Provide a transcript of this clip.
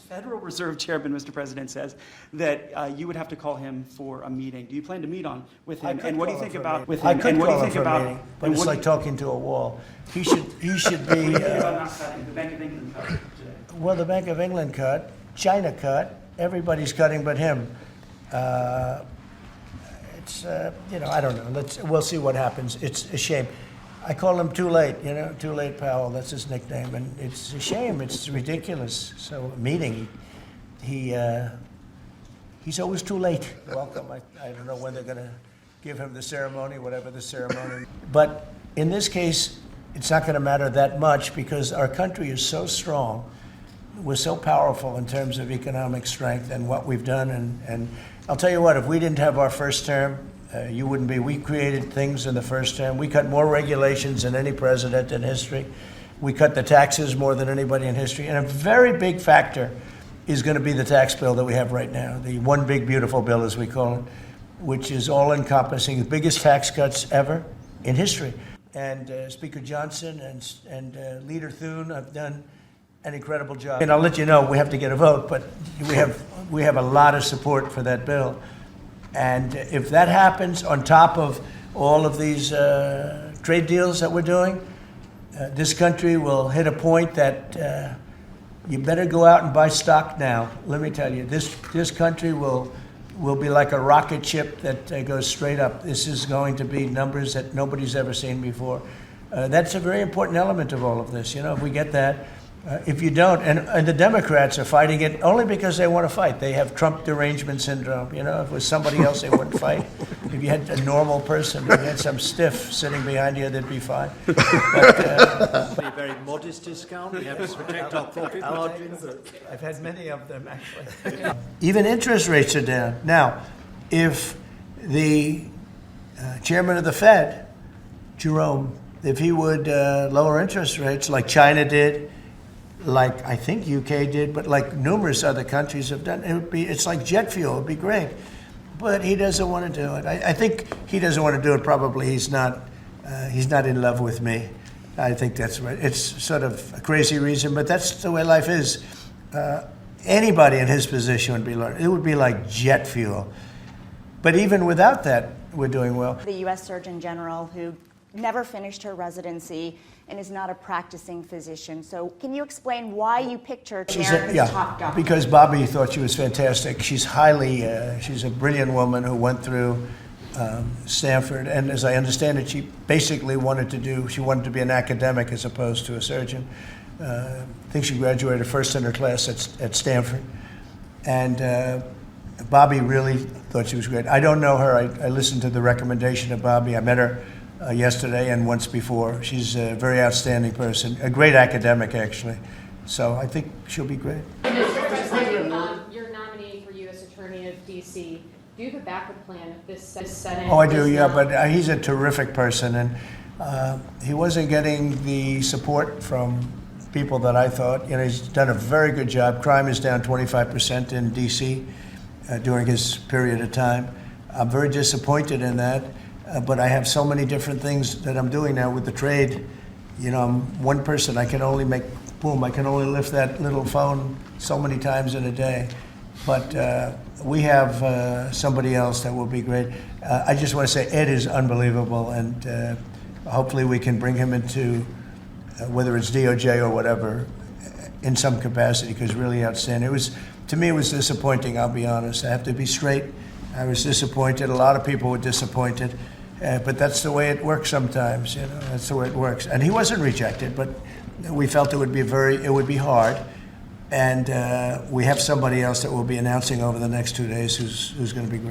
Federal Reserve Chairman, Mr. President, says that you would have to call him for a meeting. Do you plan to meet with him? And what do you think about with him? I could and what do call you him think for a about? meeting, but it's like talking to a wall. He should be. What do you think about not cutting? The Bank of England cut today. Well, the Bank of England cut, China cut, everybody's cutting but him. It's I don't know. We'll see what happens. It's a shame. I call him Too Late, Too Late Powell. That's his nickname, and it's a shame. It's ridiculous. So a meeting, he's always too late. Welcome. I don't know when they're going to give him the ceremony, whatever the ceremony. But in this case, it's not going to matter that much because our country is so strong. We're so powerful in terms of economic strength and what we've done. And I'll tell you what, if we didn't have our first term, you wouldn't be. We created things in the first term. We cut more regulations than any president in history. We cut the taxes more than anybody in history. And a very big factor is going to be the tax bill that we have right now, the one big beautiful bill, as we call it, which is all-encompassing, the biggest tax cuts ever in history. And Speaker Johnson and Leader Thune have done an incredible job. And I'll let you know, we have to get a vote, but we have a lot of support for that bill. And if that happens on top of all of these trade deals that we're doing, this country will hit a point that you better go out and buy stock now. Let me tell you, this country will be like a rocket ship that goes straight up. This is going to be numbers that nobody's ever seen before. That's a very important element of all of this. If we get that. If you don't, and the Democrats are fighting it only because they want to fight. They have Trump derangement syndrome. If it was somebody else, they wouldn't fight. If you had a normal person, if you had some stiff sitting behind you, they'd be fine. But, a very modest discount. We have to protect our profit margins. I've had many of them, actually. Even interest rates are down. Now, if the chairman of the Fed, Jerome, if he would lower interest rates like China did, like I think UK did, but like numerous other countries have done, it's like jet fuel. It'd be great. But he doesn't want to do it. I think he doesn't want to do it. Probably he's not in love with me. I think that's right. It's sort of a crazy reason, but that's the way life is. Anybody in his position would be it would be like jet fuel. But even without that, we're doing well. The U.S. Surgeon General, who never finished her residency and is not a practicing physician. So can you explain why you picked her to America's top doctor? Because Bobby thought she was fantastic. She's she's a brilliant woman who went through Stanford. And as I understand it, she basically wanted to be an academic as opposed to a surgeon. I think she graduated first in her class at Stanford. And Bobby really thought she was great. I don't know her. I listened to the recommendation of Bobby. I met her yesterday and once before. She's a very outstanding person, a great academic, actually. So I think she'll be great. Mr. President, your nominee for U.S. Attorney of D.C., do you have a backup plan if this Senate? Oh, I do, yeah, but he's a terrific person, and he wasn't getting the support from people that I thought. He's done a very good job. Crime is down 25% in D.C. During his period of time. I'm very disappointed in that. But I have so many different things that I'm doing now with the trade. I'm one person. I can only I can only lift that little phone so many times in a day. But we have somebody else that will be great. I just want to say Ed is unbelievable, and hopefully we can bring him into, whether it's DOJ or whatever, in some capacity, because really outstanding. To me, it was disappointing, I'll be honest. I have to be straight. I was disappointed. A lot of people were disappointed. But that's the way it works sometimes, That's the way it works. And he wasn't rejected, but we felt it would be hard. And we have somebody else that we'll be announcing over the next 2 days who's going to be great.